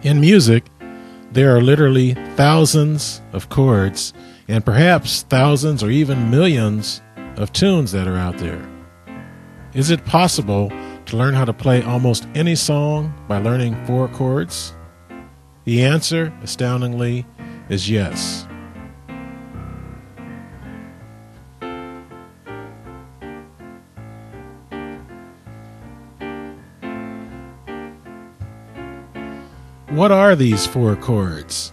In music, there are literally thousands of chords and perhaps thousands or even millions of tunes that are out there. Is it possible to learn how to play almost any song by learning 4 chords? The answer, astoundingly, is yes. What are these 4 chords?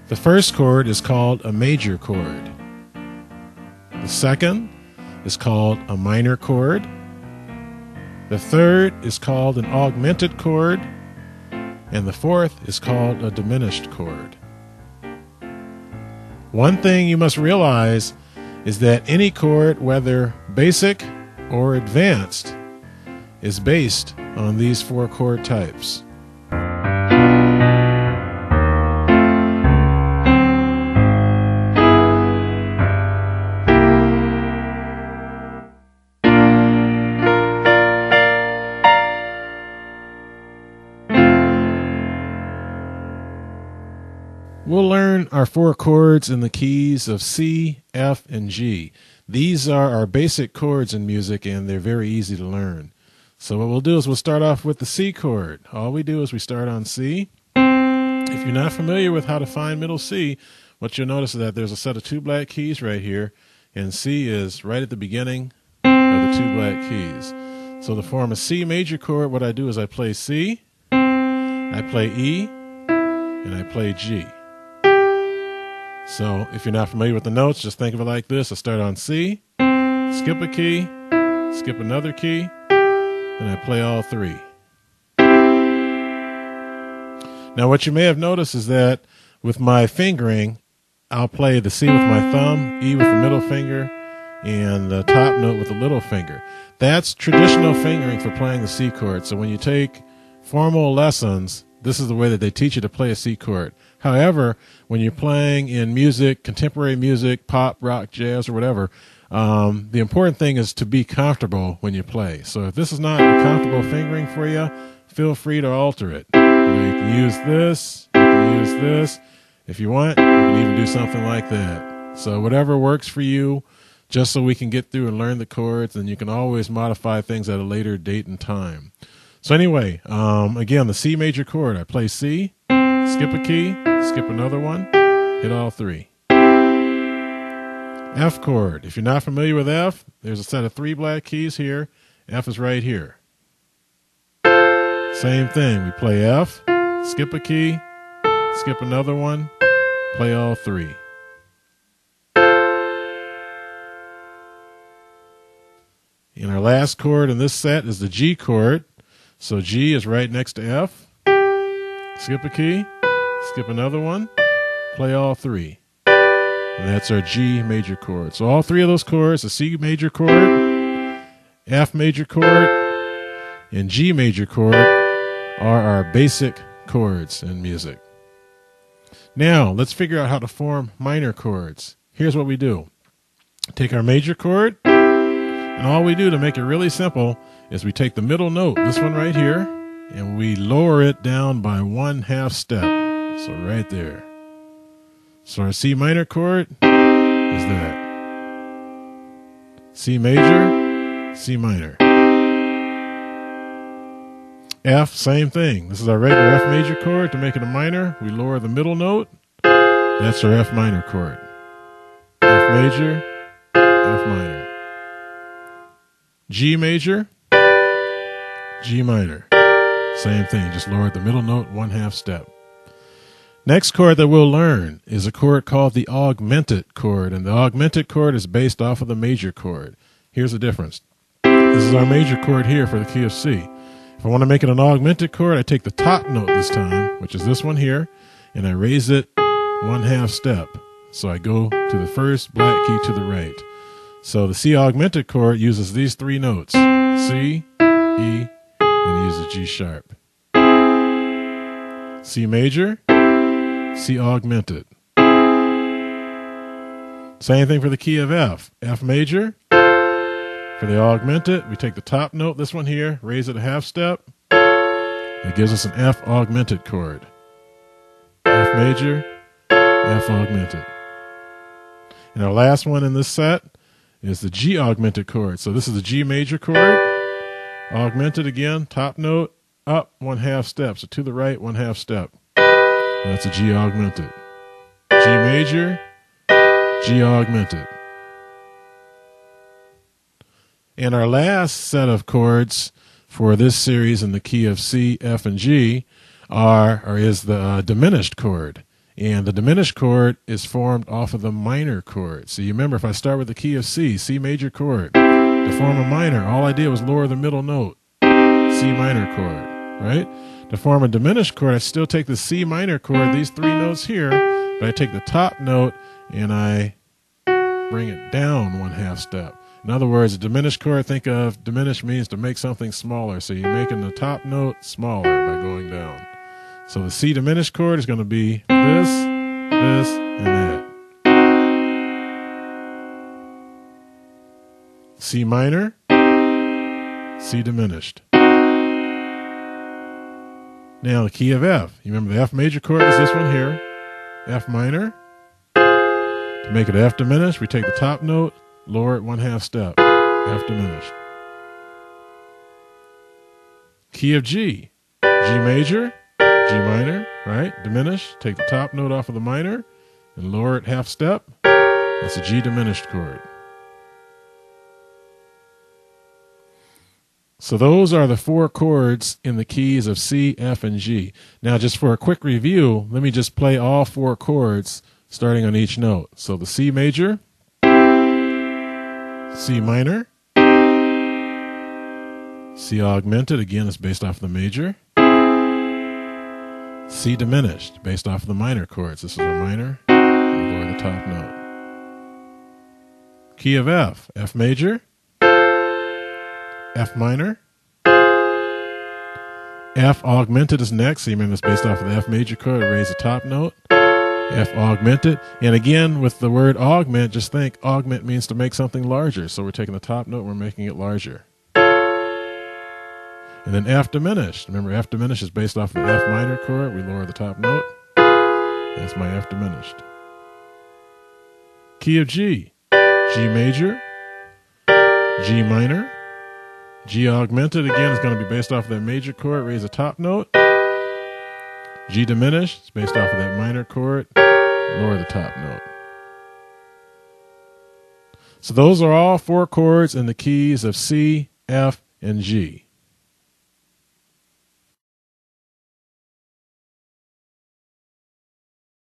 The first chord is called a major chord. The second is called a minor chord. The third is called an augmented chord. And the fourth is called a diminished chord. One thing you must realize is that any chord, whether basic or advanced, is based on these 4 chord types. We'll learn our 4 chords in the keys of C, F, and G. These are our basic chords in music, and they're very easy to learn. So what we'll do is we'll start off with the C chord. All we do is we start on C. If you're not familiar with how to find middle C, what you'll notice is that there's a set of 2 black keys right here, and C is right at the beginning of the 2 black keys. So to form a C major chord, what I do is I play C, I play E, and I play G. So if you're not familiar with the notes, just think of it like this. I start on C, skip a key, skip another key, and I play all 3. Now what you may have noticed is that with my fingering, I'll play the C with my thumb, E with the middle finger, and the top note with the little finger. That's traditional fingering for playing the C chord. So when you take formal lessons, this is the way that they teach you to play a C chord. However, when you're playing in music, contemporary music, pop, rock, jazz, or whatever, the important thing is to be comfortable when you play. So if this is not a comfortable fingering for you, feel free to alter it. You can use this, you can use this. If you want, you can even do something like that. So whatever works for you, just so we can get through and learn the chords, and you can always modify things at a later date and time. So anyway, again, the C major chord, I play C, skip a key, skip another one, hit all 3. F chord. If you're not familiar with F, there's a set of 3 black keys here. F is right here. Same thing. We play F, skip a key, skip another one, play all 3. And our last chord in this set is the G chord. So G is right next to F. Skip a key, skip another one, play all 3. And that's our G major chord. So all 3 of those chords, the C major chord, F major chord, and G major chord, are our basic chords in music. Now, let's figure out how to form minor chords. Here's what we do. Take our major chord, and all we do to make it really simple is we take the middle note, this one right here, and we lower it down by 1/2 step. So right there. So our C minor chord is that. C major, C minor. F, same thing. This is our regular F major chord. To make it a minor, we lower the middle note. That's our F minor chord. F major, F minor. G major, G minor. Same thing, just lower the middle note 1/2 step. Next chord that we'll learn is a chord called the augmented chord, and the augmented chord is based off of the major chord. Here's the difference. This is our major chord here for the key of C. If I want to make it an augmented chord, I take the top note this time, which is this one here, and I raise it 1/2 step. So I go to the first black key to the right. So the C augmented chord uses these 3 notes, C, E, and it uses G sharp. C major, C augmented. Same thing for the key of F. F major. For the augmented, we take the top note, this one here, raise it 1/2 step, It gives us an F augmented chord. F major, F augmented. And our last one in this set is the G augmented chord. So this is the G major chord, augmented again, top note, up 1/2 step. So to the right, 1/2 step. And that's a G augmented. G major, G augmented. And our last set of chords for this series in the key of C, F, and G is the diminished chord. And the diminished chord is formed off of the minor chord. So you remember, if I start with the key of C, C major chord, to form a minor, all I did was lower the middle note, C minor chord, right? To form a diminished chord, I still take the C minor chord, these 3 notes here, but I take the top note and I bring it down 1/2 step. In other words, a diminished chord, think of diminished means to make something smaller. So you're making the top note smaller by going down. So the C diminished chord is going to be this, and that. C minor, C diminished. Now the key of F. You remember the F major chord is this one here. F minor. To make it F diminished, we take the top note, lower it 1/2 step. F diminished. Key of G. G major. G minor, right? Diminish. Take the top note off of the minor and lower it 1/2 step. That's a G diminished chord. So those are the 4 chords in the keys of C, F, and G. Now, just for a quick review, let me just play all 4 chords starting on each note. So the C major, C minor, C augmented, again, is based off the major. C diminished, based off of the minor chords. This is a minor. We lower the top note. Key of F. F major. F minor. F augmented is next. So you remember it's based off of the F major chord. Raise the top note. F augmented. And again, with the word augment, just think augment means to make something larger. So we're taking the top note, we're making it larger. And then F diminished. Remember, F diminished is based off of the F minor chord. We lower the top note. That's my F diminished. Key of G. G major. G minor. G augmented, again, is going to be based off of that major chord. Raise the top note. G diminished is based off of that minor chord. Lower the top note. So those are all 4 chords in the keys of C, F, and G.